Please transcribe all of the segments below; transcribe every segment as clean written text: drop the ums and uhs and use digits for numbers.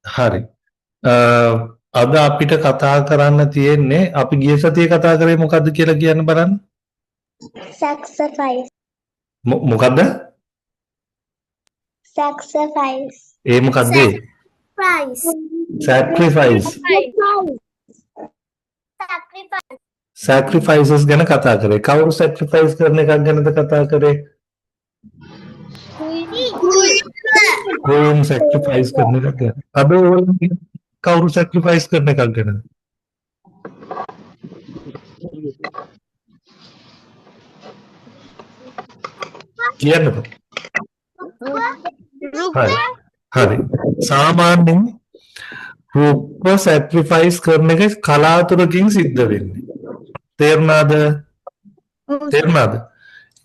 හරි. අද අපිට කතා කරන්න තියෙන්නේ අපි ගිය සතියේ කතා කරේ මොකද්ද කියලා කියන්න බලන්න. Sacrifice. මොකද්ද? Sacrifice. ඒ මොකද්ද? Sacrifice. Sacrifice. Sacrifice. Sacrifices ගැන කතා කරේ. කවුරු sacrifice කරන එකක් ගැනද කතා කරේ? කොහොම sacrifice කරන එකක් ගැන. අද ඕගොල්ලෝ කවුරු sacrifice කරන එකක් ගැනද? කියන්නකෝ. හරි. සාමාන්‍යයෙන් රුක්ව sacrifice කරන එක කලාතුරකින් සිද්ධ වෙන්නේ. තේරුණාද?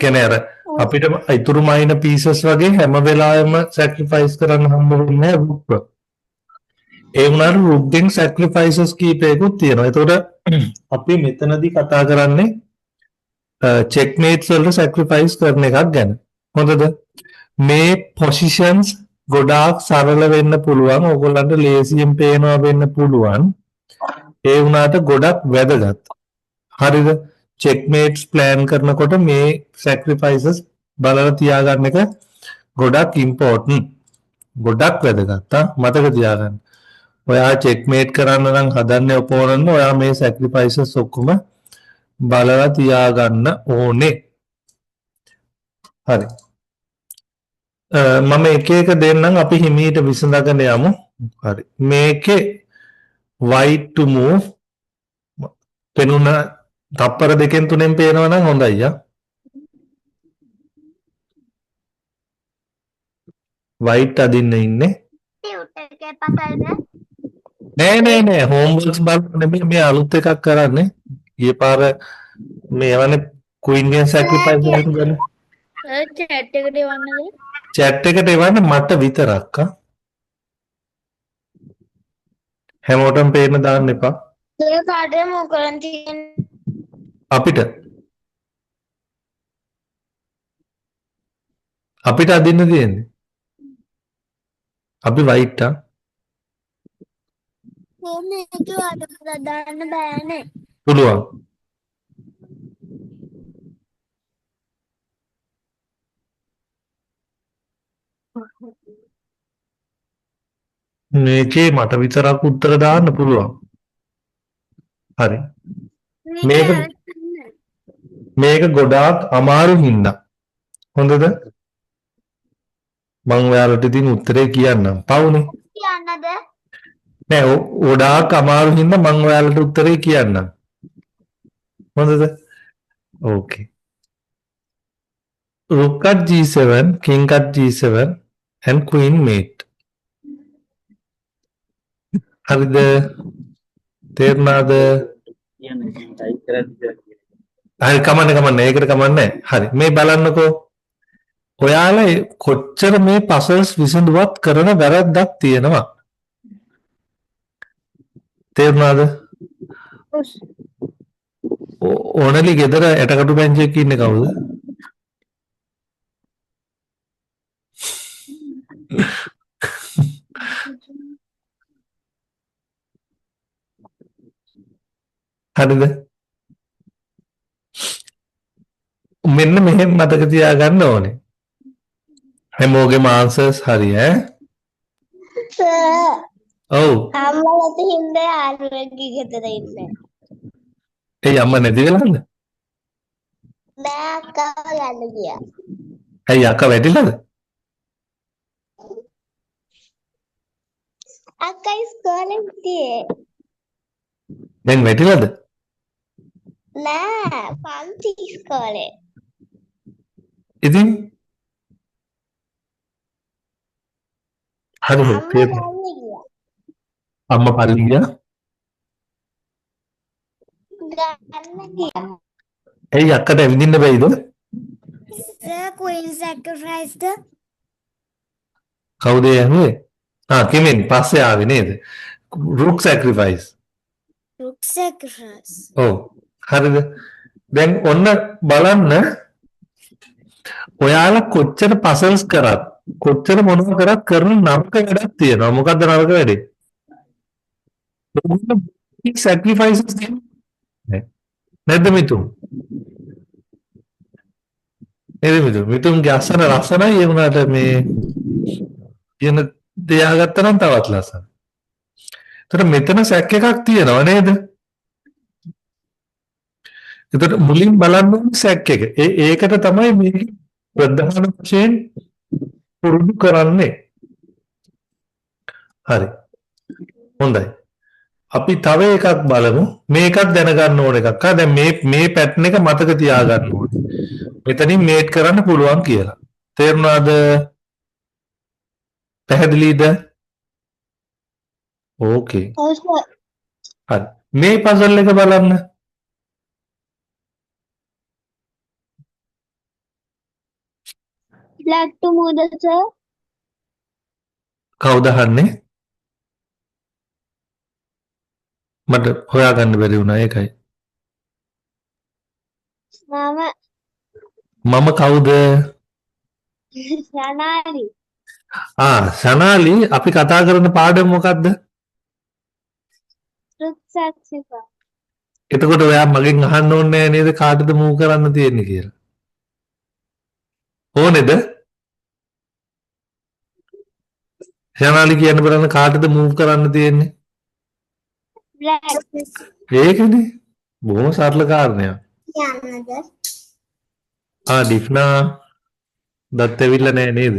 කියන්නේ අර අපිට ඉතුරු මයින පීසස් වගේ හැම වෙලාවෙම sacrifice කරන්න හම්බ වෙන්නේ නැහැ රුක්ව. ඒ වුණාට රුක්ගෙන් sacrifices කීපයකුත් තියෙනවා. ඒතකොට අපි මෙතනදී කතා කරන්නේ checkmates වලට sacrifice කරන එකක් ගැන. හොඳද? මේ positions ගොඩාක් සරල වෙන්න පුළුවන්. ඕගොල්ලන්ට ලේසියෙන් පේනවා වෙන්න පුළුවන්. ඒ වුණාට ගොඩක් වැදගත්. හරිද? checkmates plan කරනකොට මේ sacrifices බලලා තියාගන්න එක ගොඩක් important. ගොඩක් වැදගත්. මතක තියාගන්න. ඔයා checkmate කරන්න නම් හදන්නේ opponent ඔයා මේ sacrifices ඔක්කොම බලලා තියාගන්න ඕනේ. හරි. මම එක එක දෙන්නම් අපි හිමීට විසඳගෙන යමු. හරි. මේකේ white to move පෙනුන තප්පර දෙකෙන් තුනෙන් පේනවා නම් හොඳයි යා. white අදින්න ඉන්නේ. නෑ homeworks බලන්න මේ අලුත් එකක් කරන්නේ. ඊයේ පාර මේ යවන්නේ queen gen sacrifice එකක් ගන්න. chat එකට එවන්නද? chat එකට එවන්න මට විතරක් හැමෝටම පේන්න දාන්න එපා. ඒ කාටද මොකරන් තියෙන්නේ? අපිට අදින්න තියෙන්නේ. අපි white මේක අද දාන්න බෑනේ. පුළුවන්. මේකේ මට විතරක් උත්තර දාන්න පුළුවන්. හරි. මේක ගොඩාක් අමාරු හින්දා. හොඳද? මම ඔයාලට ඉතින් උත්තරේ කියන්නම්. පවුනේ. කියන්නද? නෑ ගොඩාක් අමාරු හින්දා මම ඔයාලට උත්තරේ කියන්නම්. හොඳද? ඕකේ. Rook at G7, King at G7 and Queen mate. හරිද? තේරුණාද? හරි කමන්නේ ඒකට කමන්නේ. හරි මේ බලන්නකෝ. ඔයාලා කොච්චර මේ puzzles විසඳුවත් කරන වැරද්දක් තියෙනවා. තේරුණාද? ඕනලි ගෙදර ඇටකටු බෙන්ච් එකේ ඉන්නේ කවුද? හරිද? මෙන්න මෙහෙම මතක තියාගන්න ඕනේ. හැමෝගේම answers හරි ඈ. සර්. ඔව්. අම්මලාට හින්දා යාළුවෙක්ගේ ගෙදර ඉන්නේ. ඒ අම්මා නැති වෙලාද? නෑ අක්කා යන්න ගියා. ඇයි අක්කා වැටිලාද? අක්කා ඉස්කෝලේ හිටියේ. දැන් වැටිලාද? නෑ පන්ති ඉස්කෝලේ. ඉතින් හරි අම්මා පල්ලි ගියා. ගන්න ගියා. ඇයි අක්කට ඇවිදින්න බැයිද? Sir, Queen sacrificed. කවුද යන්නේ? කෙමෙන් පස්සේ ආවේ නේද? Rook sacrifice. Rook sacrifice. ඔව්. හරිද? දැන් ඔන්න බලන්න ඔයාලා කොච්චර puzzles කරත් කොච්චර මොනවා කරත් කරන නරක වැඩක් තියෙනවා. මොකද්ද නරක වැඩේ? ඒගොල්ලෝ සැක්‍රිෆයිසස් දෙන්නේ නැද්ද මිතුම්? නේද මිතුම්? මිතුම්ගේ අසන ලස්සනයි ඒ වුණාට මේ කියන තියාගත්තා නම් තවත් ලස්සනයි. ඒතර මෙතන සැක් එකක් තියෙනවා නේද? ඒතර මුලින් බලන්න ඕනේ සැක් එක. ඒකට තමයි මේ ප්‍රධාන වශයෙන් පුරුදු කරන්නේ. හරි. හොඳයි. අපි තව එකක් බලමු. මේකත් දැනගන්න ඕන එකක්. දැන් මේ පැටර්න් එක මතක තියාගන්න ඕනේ. මෙතනින් මේට් කරන්න පුළුවන් කියලා. තේරුණාද? පැහැදිලිද? ඕකේ. ඔව් සර්. හරි. මේ පසල් එක බලන්න. black to move sir. කවුද අහන්නේ? මට හොයාගන්න බැරි වුණා ඒකයි. මම කවුද? සනාලි. සනාලි අපි කතා කරන පාඩම මොකද්ද? රුක්සක්ෂික. එතකොට ඔයා මගෙන් අහන්න ඕනේ නේද කාටද මූව් කරන්න තියෙන්නේ කියලා? ඕනේද? සනාලි කියන්න බලන්න කාටද මූව් කරන්න තියෙන්නේ? black. ඒකනේ. බොහොම සරල කාරණයක්. යන්නද? ඩිෆ්නා දත් ඇවිල්ලා නැහැ නේද?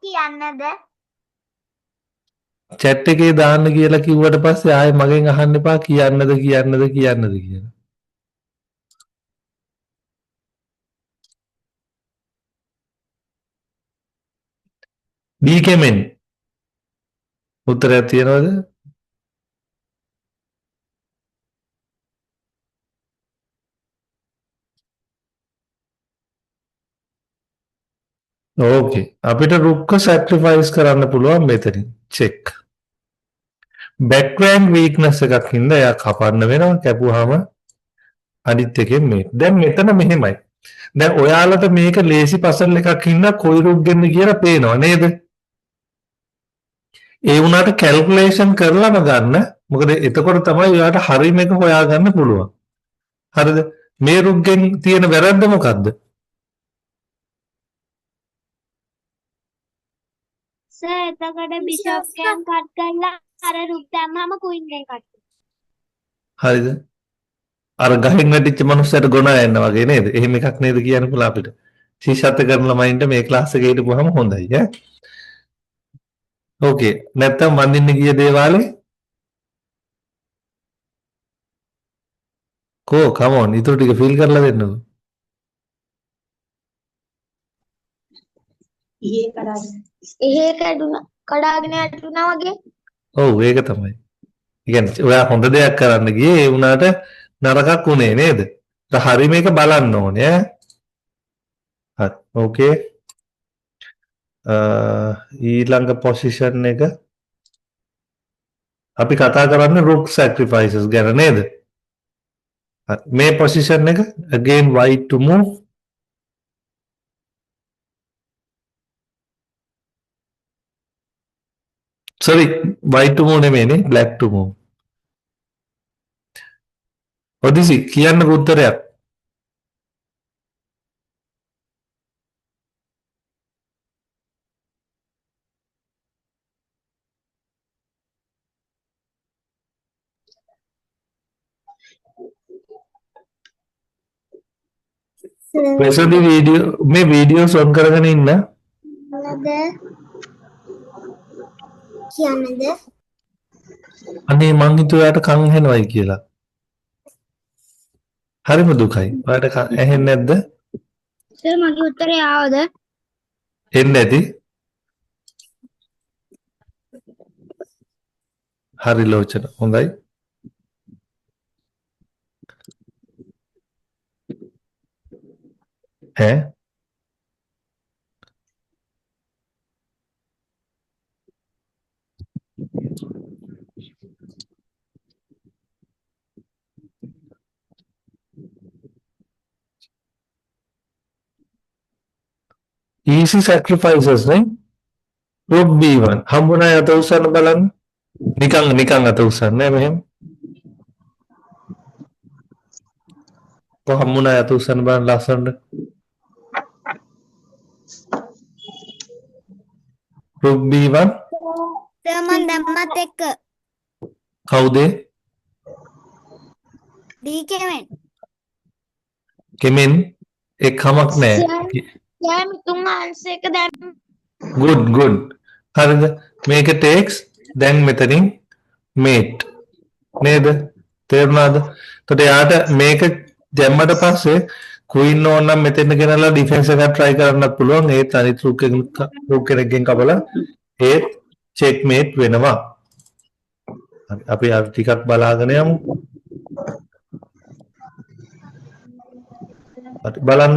කියන්නද? chat එකේ දාන්න කියලා කිව්වට පස්සේ ආයේ මගෙන් අහන්න එපා කියන්නද කියලා. බීකෙමෙන් උත්තරයක් තියනවද? ඕකේ. අපිට රුක්ක සැක්‍රිෆයිස් කරන්න පුළුවන් මෙතනින්. චෙක්. බෑක්ග්‍රවුන්ඩ් වීක්නස් එකක් හින්දා එයා කපන්න වෙනවා. කැපුවාම අනිත් එකෙන් මේ. දැන් මෙතන මෙහෙමයි. දැන් ඔයාලට මේක ලේසි පසල් එකක් හින්දා කොයි රුක් ගෙන්න කියලා පේනවා නේද? ඒ වුණාට කැල්කියුලේෂන් කරලාම ගන්න. මොකද එතකොට තමයි ඔයාලට හරියම එක හොයාගන්න පුළුවන්. හරිද? මේ රුක් ගෙන් තියෙන වැරද්ද මොකද්ද? සර් එතකොට බිෂප් එකෙන් කට් කරලා අර රුක් දැම්මම ක්වීන් එකෙන් කට් කරනවා. හරිද? අර ගහෙන් වැටිච්ච මනුස්සයට ගොනා යන්න වගේ නේද? එහෙම එකක් නේද කියන්න පුළුවන් අපිට. ශිෂ්‍යත්ව කරන ළමයින්ට මේ ක්ලාස් එකේ හිටපුවාම හොඳයි ඈ. ඕකේ. නැත්තම් වඳින්න ගිය දේවාලේ කම් ඔන් ඊටු ටික ෆීල් කරලා දෙන්නකෝ. එහෙ කඩාගෙන යටුණා වගේ. ඔව් ඒක තමයි. ඒ කියන්නේ ඔයා හොඳ දෙයක් කරන්න ගියේ ඒ වුණාට නරකක් උනේ නේද? හරි මේක බලන්න ඕනේ ඈ. හරි. ඕකේ. ඊළඟ පොසිෂන් එක අපි කතා කරන්නේ rook sacrifices ගැන නේද? මේ පොසිෂන් එක again white to move sorry white to move නෙමෙයිනේ black to move. ඔදිසි කියන්න උත්තරයක්. ප්‍රසදි වීඩියෝ මේ වීඩියෝස් ඔන් කරගෙන ඉන්න. කියන්නද? අනේ මං හිතුවාට කන් ඇහෙනවයි කියලා. හරිම දුකයි. ඔයාලට ඇහෙන්නේ නැද්ද? සර් මගේ උත්තරය ආවද? එන්නේ නැති. හරි ලෝචන. හොඳයි. ඈ easy sacrifices නේ group B1 හම්බුණා අත උස්සන්න බලන්න නිකන් අත උස්සන්නේ මෙහෙම හම්බුණා අත උස්සන්න බලන්න ලස්සනට group B1 මන් දැම්මත් එක්ක කවුද ඩීකෙමෙන් කෙමෙන් එක්කමක් නැහැ යා මිතුන් ආන්සර් එක දැම්ම good හරිද මේක takes දැන් මෙතනින් mate නේද තේරුණාද එතකොට යාට මේක දැම්මට පස්සේ queen ඕන නම් මෙතෙන් ගෙනලා defense එකක් try කරන්නත් පුළුවන් ඒත් අනිත් rook එකකින් කපලා ඒත් checkmate වෙනවා අපි අර ටිකක් බලාගෙන යමු බලන්න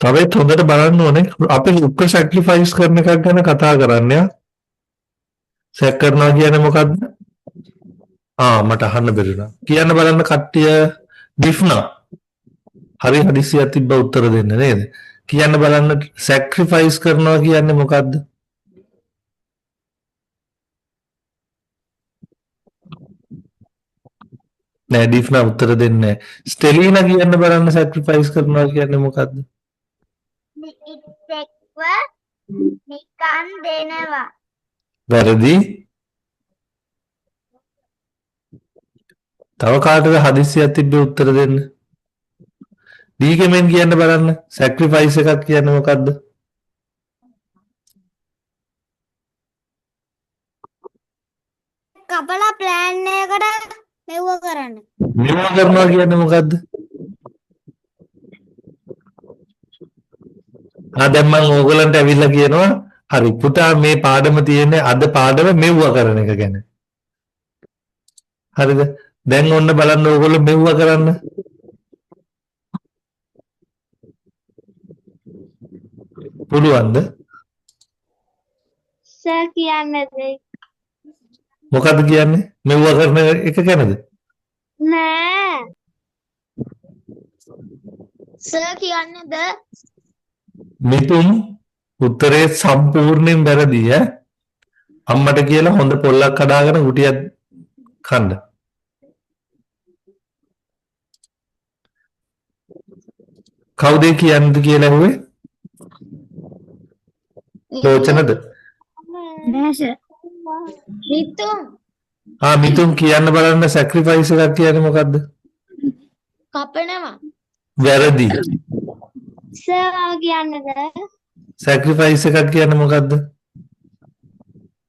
තවෙත් හොඳට බලන්න ඕනේ අපි උක්ක සැක්‍රිෆයිස් කරන එකක් ගැන කතා කරන්නේ සැක් කරනවා කියන්නේ මොකද්ද මට අහන්න බැරිුණා කියන්න බලන්න කට්ටිය ඩිෆ්නා හරි හදිසියක් තිබ්බ උත්තර දෙන්න නේද කියන්න බලන්න සැක්‍රිෆයිස් කරනවා කියන්නේ මොකද්ද නෑ ඩිෆ්නා උත්තර දෙන්නේ ස්ටෙලීනා කියන්න බලන්න සැක්‍රිෆයිස් කරනවා කියන්නේ මොකද්ද එක්ව නිකන් දෙනවා වැරදි තව කාටද හදිස්සියක් තිබ්බේ උත්තර දෙන්න ඩීකෙමෙන් කියන්න බලන්න සැක්‍රිෆයිස් එකක් කියන්නේ මොකද්ද කපලා ප්ලෑන් එකකට මෙව්ව කරන්න මෙව කරනවා කියන්නේ මොකද්ද දැන් මම ඕගලන්ට ඇවිල්ලා කියනවා හරි පුතා මේ පාඩම තියෙන්නේ අද පාඩම මෙව්ව කරන එක ගැන හරිද දැන් ඔන්න බලන්න ඕගොල්ලෝ මෙව්ව කරන්න පුළුවන්ද සර් කියන්නද මොකද්ද කියන්නේ මෙව්ව කරන එක ගැනද නෑ සර් කියන්නද මිතුම් උත්තරේ සම්පූර්ණයෙන් වැරදි අම්මට කියලා හොඳ පොල්ලක් කඩාගෙන උටියක් කන්න කවුද කියන්නද කියලා ඇහුවේ ලෝචනද නෑ සර් මිතුම් කියන්න බලන්න සැක්‍රිෆයිස් එකක් කියන්නේ මොකද්ද කපනවා වැරදි සර් කියන්නද සැක්‍රිෆයිස් එකක් කියන්නේ මොකද්ද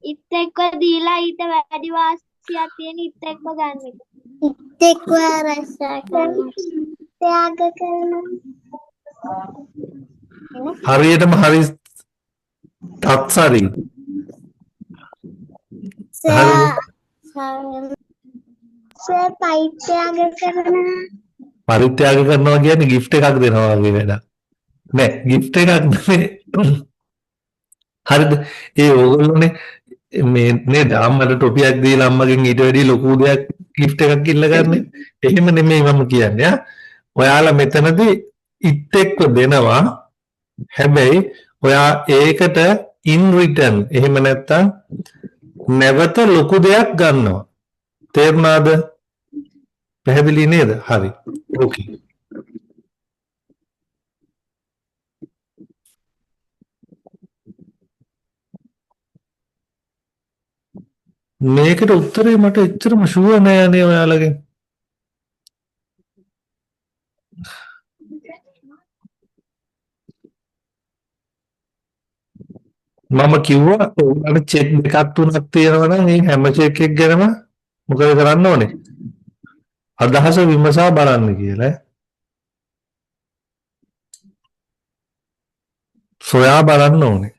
ඉත් එක්ක දීලා ඊට වැඩි වාසියක් තියෙන ඉත් එක්ක ගන්න එක ඉත් එක්ක රසා කරන ත්‍යාග කරන හරියටම හරි තත්සරි සර් පරිත්‍යාග කරන පරිත්‍යාග කරනවා කියන්නේ gift එකක් දෙනවා වගේ වැඩක් නෑ gift එකක් නෙමෙයි හරිද ඒ ඕගොල්ලෝනේ මේ නේද අම්මට ටොපියක් දීලා අම්මගෙන් ඊට වැඩි ලොකු දෙයක් gift එකක් ඉල්ල ගන්න එහෙම නෙමෙයි මම කියන්නේ ඔයාලා මෙතනදී ඉත් එක්ක දෙනවා හැබැයි ඔයා ඒකට in return එහෙම නැත්තම් නැවත ලොකු දෙයක් ගන්නවා තේරුණාද පැහැදිලි නේද හරි ඕකේ මේකට උත්තරේ මට එච්චරම ෂුවර් නෑ නේ ඔයාලගෙන් මම කිව්වා ඔයාලට චෙක් දෙකක් තුනක් තියෙනවා නම් මේ හැම චෙක් එක ගැනම මොකද කරන්න ඕනේ අදහස විමසා බලන්න කියලා. සොයා බලන්න ඕනේ.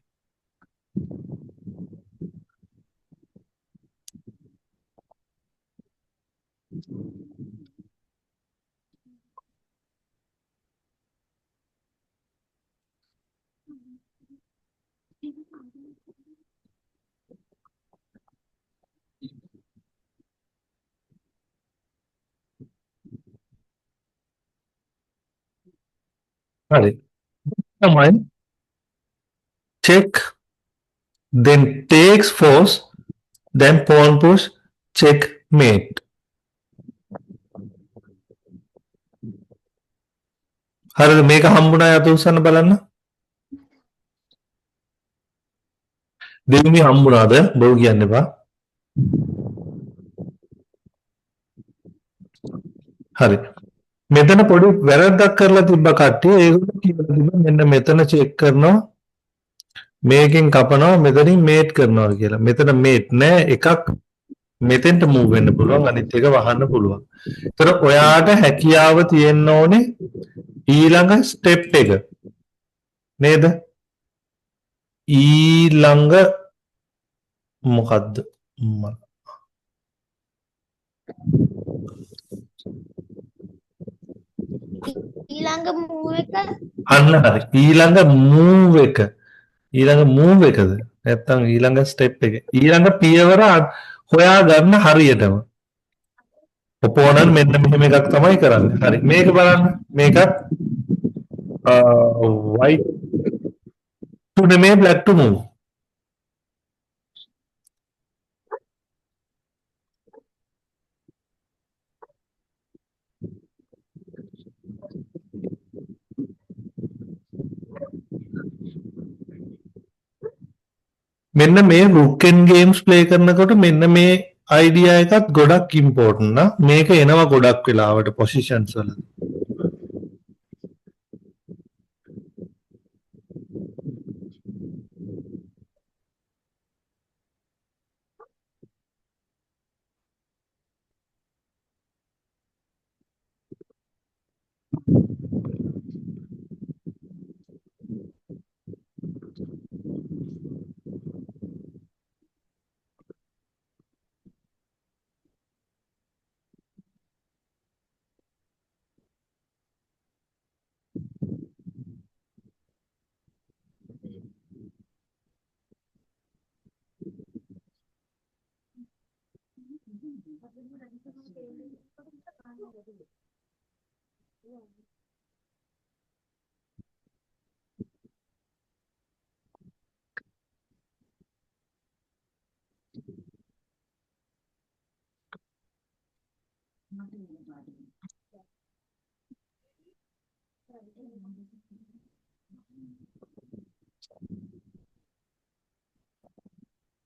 හරි. තමයි check, then takes force, then pawn push, checkmate. හරිද? මේක හම්බුණා යත උස්සන්න බලන්න. දෙවිනි හම්බුණාද? බොරු කියන්න එපා. හරි. මෙතන පොඩි වැරද්දක් කරලා තිබ්බ කට්ටිය ඒගොල්ලෝ කියලා තිබ්බා මෙන්න මෙතන චෙක් කරනවා මේකෙන් කපනවා මෙතනින් මේට් කරනවා කියලා. මෙතන මේට් නෑ එකක් මෙතෙන්ට මූව් වෙන්න පුළුවන් අනිත් එක වහන්න පුළුවන්. ඒතර ඔයාට හැකියාව තියෙන්න ඕනේ ඊළඟ ස්ටෙප් එක. නේද? ඊළඟ මොකද්ද? ඊළඟ move එක අන්න හරි. ඊළඟ move එකද? නැත්තම් ඊළඟ ස්ටෙප් එක. ඊළඟ පියවර හොයා ගන්න හරියටම. ඔපෝනන්ට් මෙන්න මෙහෙම එකක් තමයි කරන්නේ. හරි. මේක බලන්න. මේකත් white to නෙමෙයි black to move. මෙන්න මේ rook and games play කරනකොට මෙන්න මේ idea එකත් ගොඩක් important නා. මේක එනවා ගොඩක් වෙලාවට positions වල.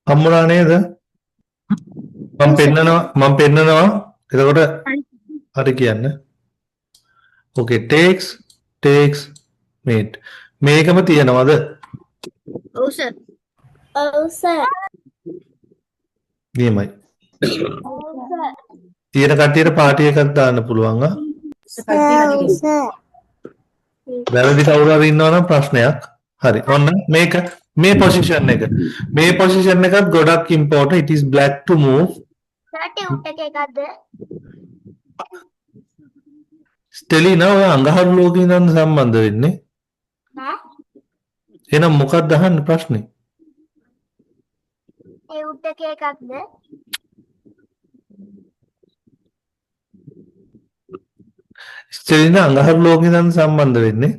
හම්බුණා නේද? මම පෙන්නනවා. එතකොට හරි කියන්න. Okay, takes mate. මේකම තියනවද? ඔව් සර් ඔව් සර් නියමයි. ඔව් සර් තියෙන කට්ටියට පාටි එකක් දාන්න පුළුවන් ආ. ඔව් සර් වැරදි කවුරු හරි ඉන්නවනම් ප්‍රශ්නයක්. හරි. ඔන්න මේක මේ පොසිෂන් එක. මේ පොසිෂන් එකත් ගොඩක් important. It is black to move. Sir tute එක එකක්ද ස්ටෙලිනා ඔය අඟහරු ලෝකේ ඉඳන් සම්බන්ධ වෙන්නේ. ඈ එහෙනම් මොකක්ද අහන්න ප්‍රශ්නේ? ටියුට් එක එකක්ද ස්ටෙලිනා අඟහරු ලෝකේ ඉඳන් සම්බන්ධ වෙන්නේ.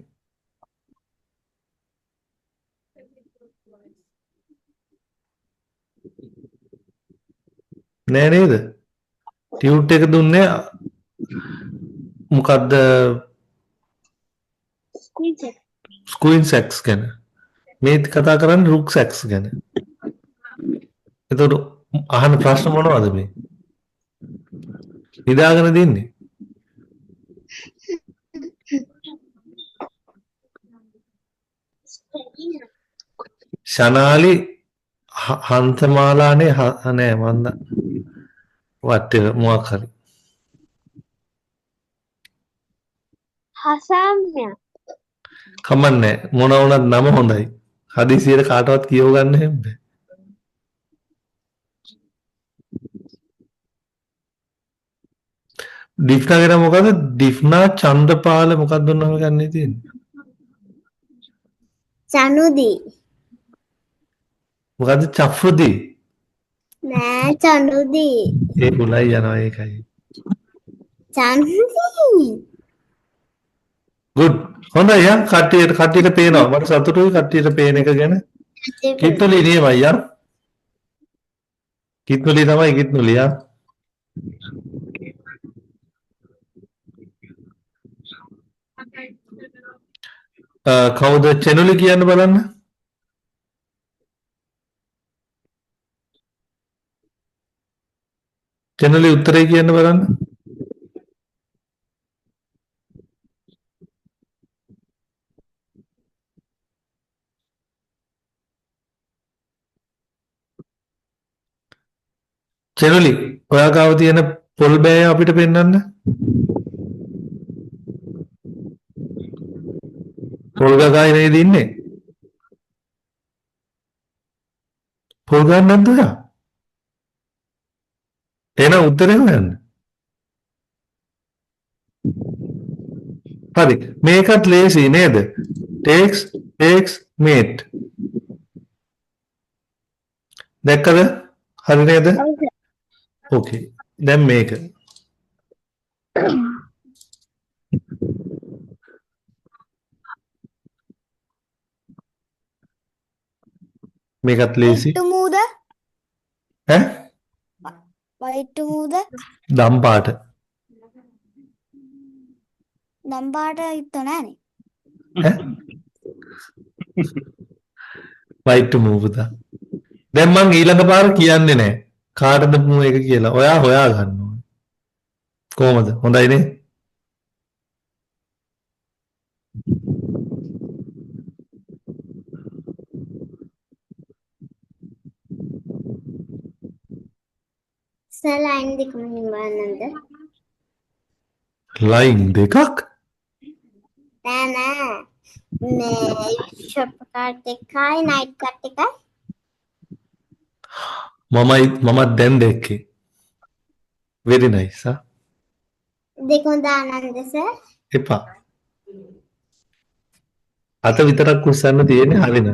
නෑ නේද? ටියුට් එක දුන්නේ මොකද්ද? ස්කුයින් සෙක්ස් ගැන. මේ කතා කරන්නේ රුක් සෙක්ස් ගැන. එතකොට අහන ප්‍රශ්න මොනවද මේ? නිදාගෙන දින්නේ. ශනාලි හන්තමාලානේ නෑ මන්ද වටේ මොකක් හරි අසාම්‍ය. කමන්නේ මොන වුණත් නම හොඳයි. හදිසියට කාටවත් කියව ගන්න හැබ්බ. ඩිෆ්නා ගැන මොකද? ඩිෆ්නා චන්ද්‍රපාල මොකක්ද නම ගන්නේ තියෙන්නේ? චනුදි. මොකද්ද චෆ්රුදි? නෑ චනුදි. ඒ උලයි යනවා ඒකයි. චනුදි. good හොඳයි යා කට්ටියට පේනවා මට සතුටුයි කට්ටියට පේන එක ගැන කිත්තුලි නියමයි යා කිත්තුලි තමයි කිත්තුලි යා කවුද චැනලි කියන්න බලන්න චැනලි උත්තරේ කියන්න බලන්න චැනලි ඔයා ගාව තියෙන පොල් බෑය අපිට පෙන්වන්න පොල් ගගායි නේද ඉන්නේ පොල් ගන්න නැද්ද ඔයා එහෙනම් උත්තරේ හොයන්න හරි මේකත් ලේසි නේද takes mate දැක්කද හරි නේද ඕකේ දැන් මේක මේකත් ලේසි තුමුද ඈ වයිටුමුද දම් පාට දම්පාට ඉත්ත නෑනේ. ඈ right to move දා දැන් මං ඊළඟ පාර කියන්නේ නැහැ කාටද මූ එක කියලා ඔයා හොයා ගන්න ඕනේ කොහමද හොඳයිනේ සලයින් දෙකම නිවන්නද? ලයින් දෙකක් නෑ නෑ. මේ ෂොප් කාට් එකයි නයිට් කාට් එකයි මමත් දැන් දැක්කේ very nice ආ දෙකම දානන්ද සර්? එපා අත විතරක් උස්සන්න තියෙන්නේ හරින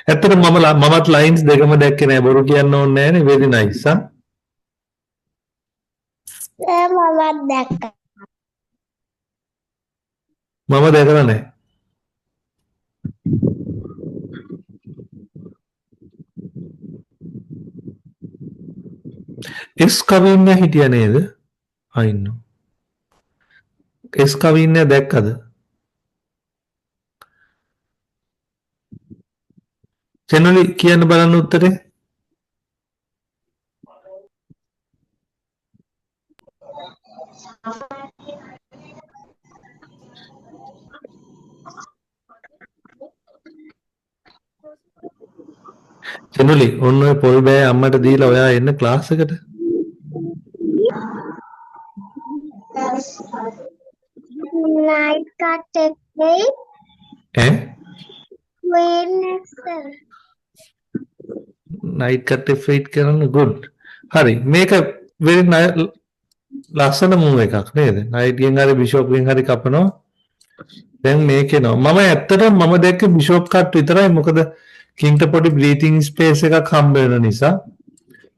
ඇත්තටම මමත් ලයින්ස් දෙකම දැක්කේ නෑ බොරු කියන්න ඕනේ නෑනේ very nice ආ මමත් දැක්කා. මම දැකලා නෑ එස් කවින්න හිටිය නේද අයින්න එස් කවින්න දැක්කද චැනලි කියන්න බලන්න උත්තරේ චැනලි ඔන්න ඔය පොල් බෑ අම්මට දීලා ඔයා එන්න ක්ලාස් එකට නයිට් කාට් එකේ ඈ වෙන්නේ සර්. නයිට් කට් ෆීට් කරන්න good හරි මේක very ලස්සන මූව් එකක් නේද නයිට් ගෙන් හරි බිෂොප් ගෙන් හරි කපනවා දැන් මේකේනවා මම ඇත්තටම මම දැක්ක බිෂොප් කට් විතරයි මොකද කින්ට පොඩි බ්‍රීතිං ස්පේස් එකක් හම්බ වෙන නිසා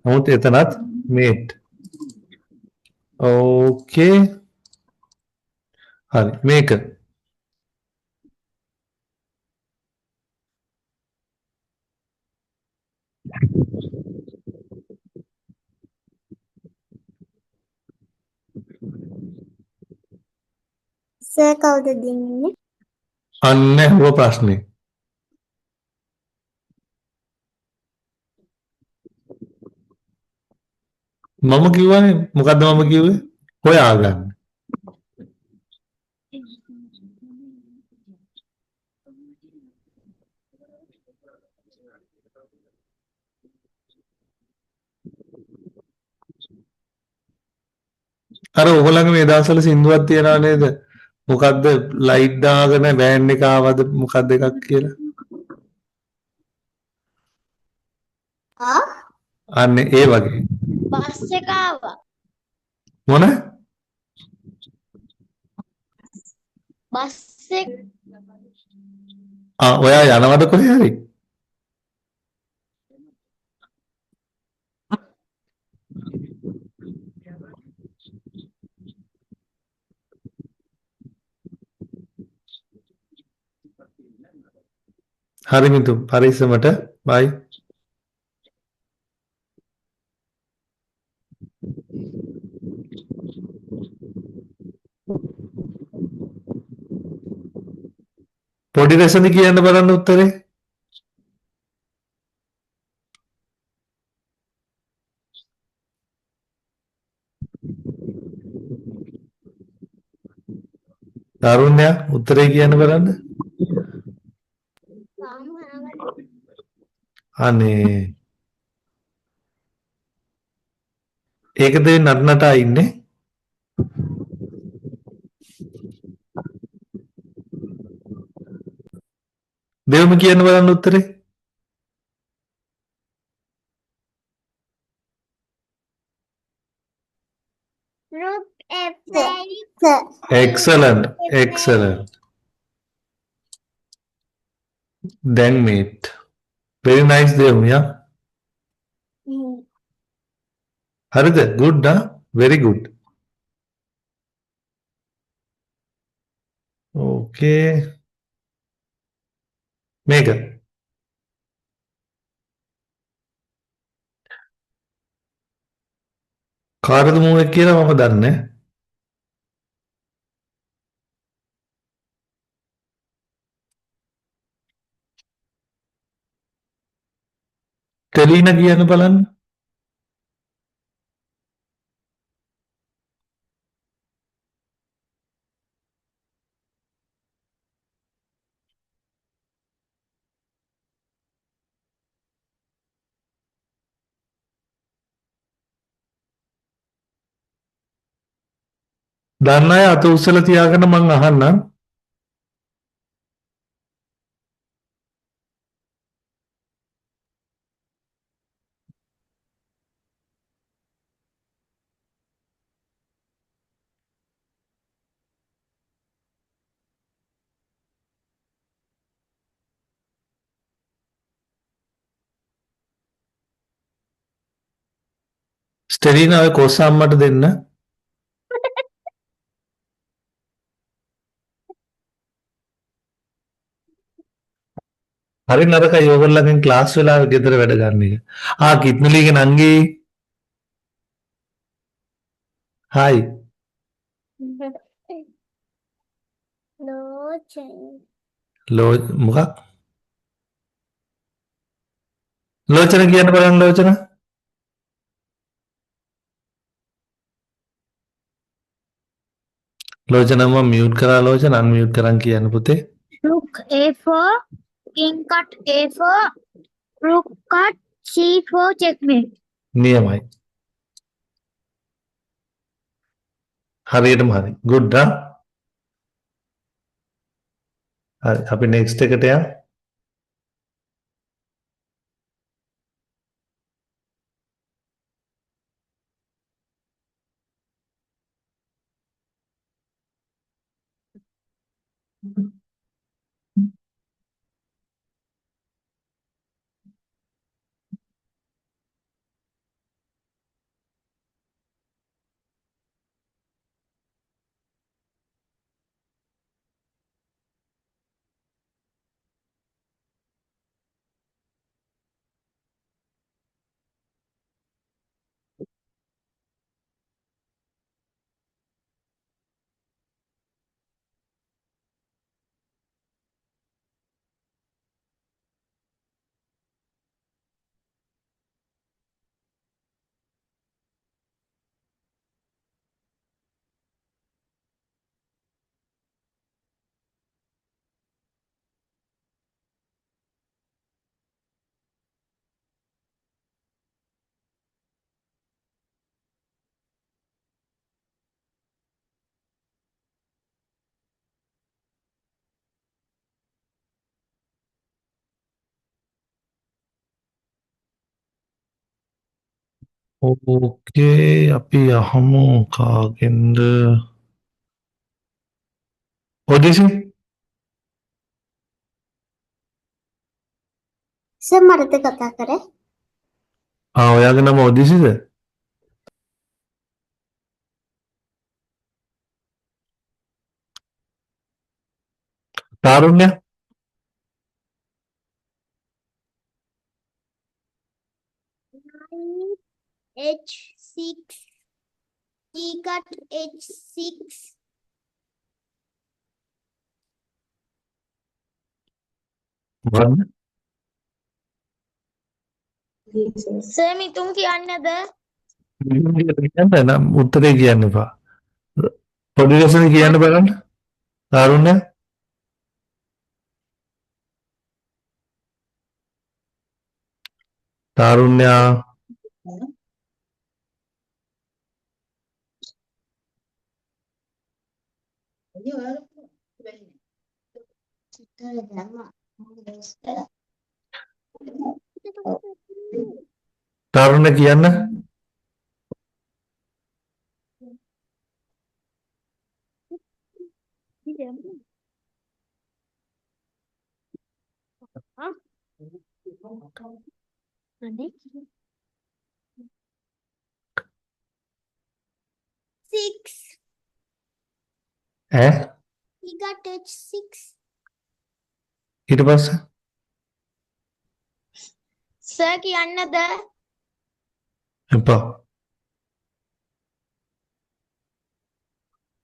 නමුත් එතනත් මේට් ඕකේ හරි මේක සර් කවුද දෙන්නේ? අන්න හුව ප්‍රශ්නේ මම කිව්වනේ මොකද්ද මම කිව්වේ හොයාගන්න අර ඔයගොල්ලන්ගේ මේ දවස්වල සින්දුවක් තියනවා නේද මොකද්ද ලයිට් දාගෙන වෑන් එක ආවද මොකද්ද එකක් කියලා? අනේ ඒ වගේ. බස් එක ආවා. මොන? බස් එක ඔයා යනවද කොහේ හරි? හරි මිතු පරිස්සමට බයි. පොඩි රසද කියන්න බලන්න උත්තරේ. තරුණ්‍ය උත්තරේ කියන්න බලන්න. අනේ ඒකද නටනටා ඉන්නේ. දෙවම කියන්න බලන්න උත්තරේ. Look at very Excellent. Excellent. Then mate. Very nice දෙවම යා. හරිද? good නා? very good. okay. මේක කාටද මූවෙක් කියලා මම දන්නේ. ටෙලීනා කියන්න බලන්න. දන්න අය අත උස්සලා තියාගෙන මං අහන්නම්. ස්ටෙලීනා ඔය කොස්ස අම්මට දෙන්න. හරි නරකයි ඕගොල්ලන්ගෙන් ක්ලාස් වෙලාවෙ ගෙදර වැඩ ගන්න එක. කිත්නලීගේ නංගි. හායි. මොකක්? ලෝචන කියන්න බලන්න ලෝචන. ලෝචන මම මියුට් කරා ලෝචන අන්මියුට් කරන් කියන්න පුතේ. Rook A4, king cut A4, rook cut C4 checkmate. නියමයි. හරියටම හරි. good නා. හරි අපි next එකට යමු. ඕකේ අපි අහමු කාගෙන්ද ඔදිසි සර් මටද කතා කරේ? ඔයාගේ නම ඔදිසිද? තාරුණ්‍ය H6 E cut H6 මොකද්ද? සර් මිතුන් කියන්නද? කියන්න නම් උත්තරේ කියන්න එපා. පොඩි ලෙසද කියන්න බලන්න. තාරුණ්‍ය තාරුණ්‍යා තාරුණ්‍ය කියන්න. Six. ඈ He got H6. ඊට පස්සේ සර් කියන්නද? එපා.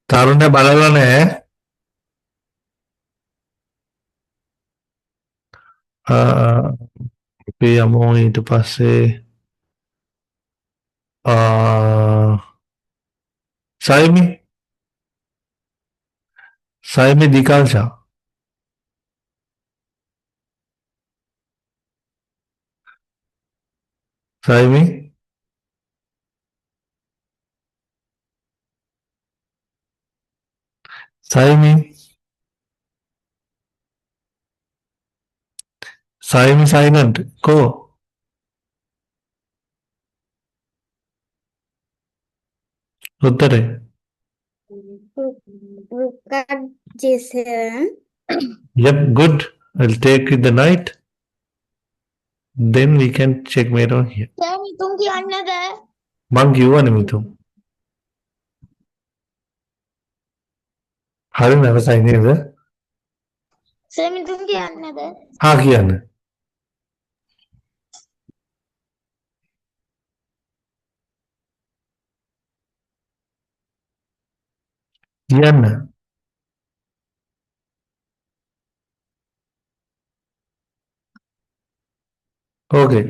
තාරුණ්‍ය බලලා නැහැ. අපි යමු ඊට පස්සේ සයිමි සයිමි දිකාල්ෂා සයිමි සයිමි සයිමි සයිලන්ට් කෝ උත්තරේ Bukan Jason. yep good I'll take the night then we can check mate on here sir Mithun කියන්නද? මං කිව්වනේ මිතුම් හරි නවසයි නේද සර් මිතුන් කියන්නද? කියන්න කියන්න ඕකේ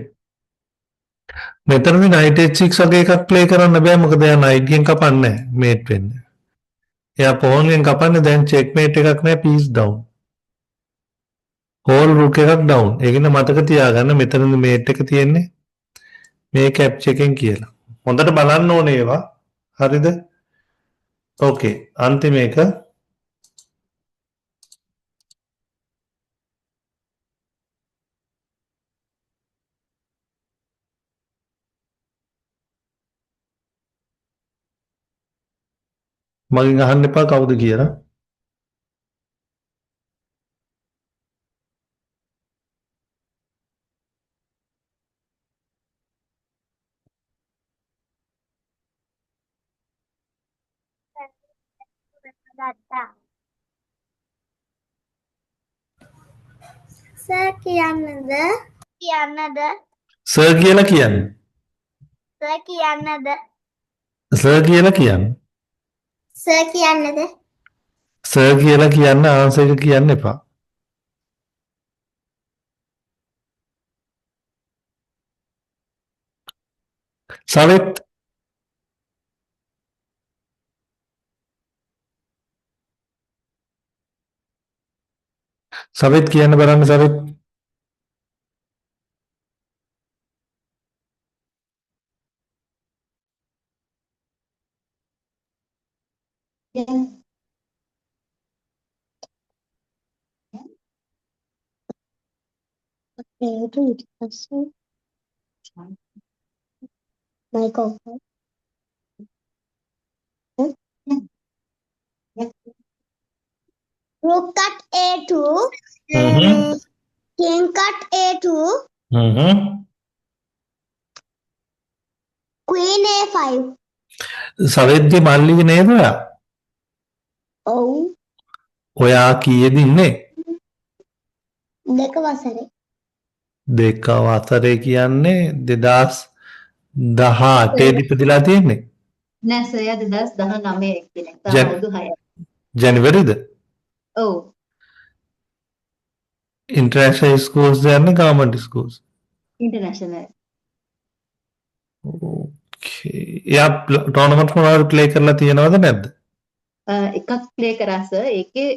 මෙතනදී night h6 වගේ එකක් ප්ලේ කරන්න බෑ මොකද එයා night ගෙන් කපන්නේ මේට් වෙන්න එයා pawn ගෙන් කපන්නේ දැන් checkmate එකක් නෑ piece down whole rook එකක් down ඒකින්ද මතක තියාගන්න මෙතනදී මේට් එක තියෙන්නේ මේ capture එකෙන් කියලා හොඳට බලන්න ඕනේ ඒවා හරිද ඕකේ අන්තිම එක මගෙන් අහන්න එපා කවුද කියලා සර් කියන්නද? කියන්නද? සර් කියලා කියන්න සර් කියන්නද? සර් කියලා කියන්න සර් කියන්නද? සර් කියලා කියන්න ආන්සර් එක කියන්න එපා සවෙත් සවෙත් කියන්න බලන්න සවෙත් Rook cut A2, king cut A2, queen A5. සවෙද්ගේ මල්ලිගේ නේද ඔයා? ඔව්. ඔයා කීයේද ඉන්නේ? දෙක වසරේ. දෙක වසරේ කියන්නේ 2018 ඉපදිලා තියෙන්නේ. නෑ සර් 2019 එක්කෙනෙක්. තාම ජන- අවුරුදු 6ක්. ජනවරිද? ඔව්. ඉන්ටර්නැෂනල් ස්කූල්ස් යන්නේ ගවර්න්මන්ට් ස්කූල්ස්. ඉන්ටර්නැෂනල්. ඕකේ. එයා ටෝර්නමන්ට් මොනවද ප්ලේ කරලා තියෙනවද නැද්ද? එකක් ප්ලේ කරා සර්. ඒකේ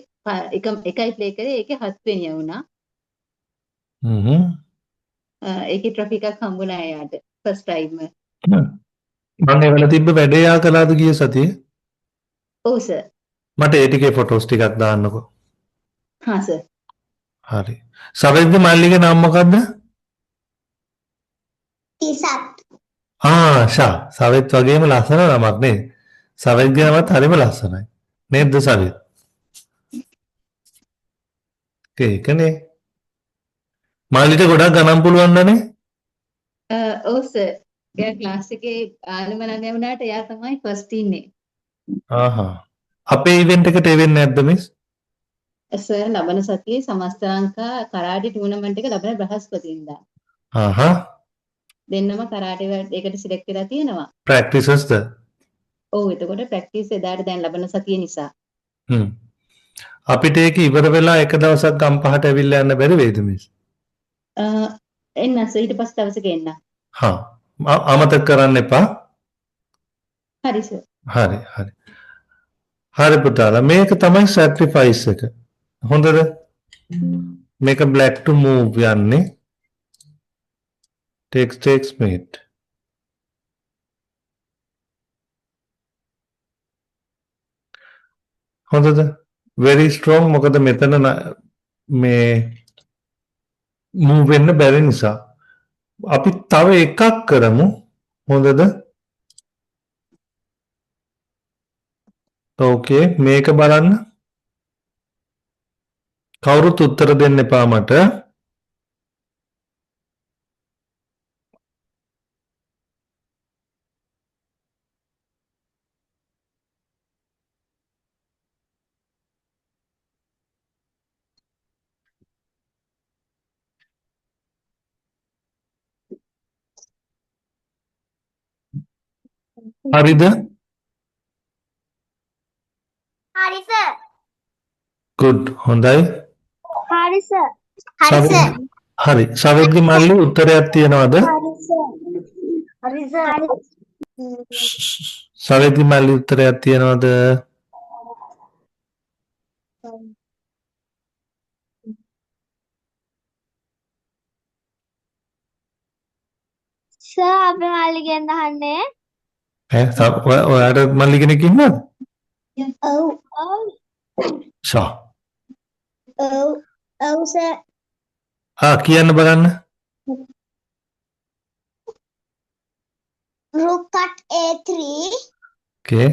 එකයි ප්ලේ කරේ. ඒකේ 7 වෙනියා වුණා. ඒකේ ට්‍රොෆි එකක් හම්බුණා එයාට. First time. මම ඒ වෙලාව තිබ්බ වැඩේ යා කළාද ගිය සතියේ? ඔව් සර්. මට ඒ ටිකේ ෆොටෝස් ටිකක් දාන්නකෝ. හා සර්. හරි. සවෙද්ගේ මල්ලිගේ නම මොකද්ද? ඉසත්. ෂා. සවෙත් වගේම ලස්සන නමක් නේද? සවෙද්ගේ නමත් හරිම ලස්සනයි. නේද සවෙත්? ඒකනේ. මල්ලිට ගොඩක් ගණන් පුළුවන් නනේ? ඔව් සර්. එයා ක්ලාස් එකේ ආලමනන් වුණාට එයා තමයි ෆස්ට් ඉන්නේ. අපේ ඉවෙන්ට් එකට එවෙන්නේ නැද්ද මිස්? සර් ලබන සතියේ සමස්ත ලංකා කරාටි ටූර්නමන්ට් එක ලබන බ්‍රහස්පතින්දා. දෙන්නම කරාටි එකට සිලෙක්ට් වෙලා තියෙනවා. ප්‍රැක්ටිසස්ද? ඔව් එතකොට ප්‍රැක්ටිස් එදාට දැන් ලබන සතිය නිසා. අපිට ඒක ඉවර වෙලා එක දවසක් ගම්පහට ඇවිල්ලා යන්න බැරි වේද මිස්? එන්න සර් ඊට පස්සේ දවසක එන්න. අමතක කරන්න එපා. හරි සර්. හරි පුතාලා මේක තමයි සැක්‍රිෆයිස් එක. හොඳද? මේක black to move යන්නේ. takes mate. හොඳද? very strong මොකද මෙතන මේ move වෙන්න බැරි නිසා. අපි තව එකක් කරමු. හොඳද? ඕකේ මේක බලන්න. කවුරුත් උත්තර දෙන්න එපා මට. හරිද? හරි සර්. good හොඳයි. හරි සර්. හරි. සවෙද්ගේ මල්ලි උත්තරයක් තියනවද? හරි සර්. සවෙද්ගේ මල්ලි උත්තරයක් තියනවද? සර් අපේ මල්ලිගෙන් අහන්නේ. ඔයාට මල්ලි කෙනෙක් ඉන්නවද? ඔව්. ෂා. ඔව් සර්. කියන්න බලන්න. Rook cut A3, okay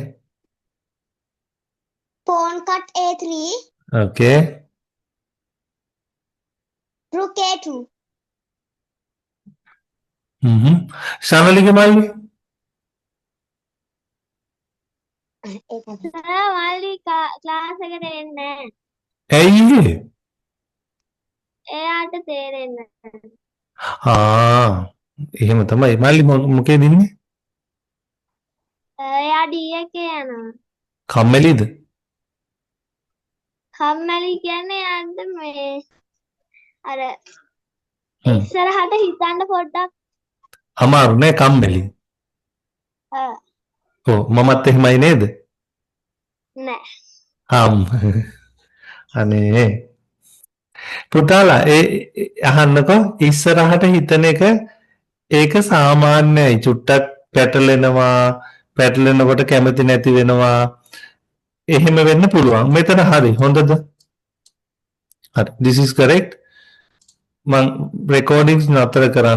pawn cut A3, okay rook A2. ශානලිගේ මල්ලි සර් මල්ලි ක්ලාස් එකට එන්නේ නැහැ. ඇයි? එයාට තේරෙන්නේ නැහැ. එහෙම තමයි. මල්ලි මොකේද ඉන්නේ? එයා D එකේ යනවා. කම්මැලිද? කම්මැලි කියන්නේ යාන්ට මේ අර ඉස්සරහට හිතන්න පොඩ්ඩක් අමාරු නෑ කම්මැලි. ඔව් මමත් එහෙමයි නේද? නෑ. අනේ පුතාලා අහන්නකෝ ඉස්සරහට හිතන එක ඒක සාමාන්‍යයි. චුට්ටක් පැටලෙනකොට කැමති නැති වෙනවා. එහෙම වෙන්න පුළුවන්. මෙතන හරි. හොඳද? හරි. this is correct. මම recordings නතර කරන්න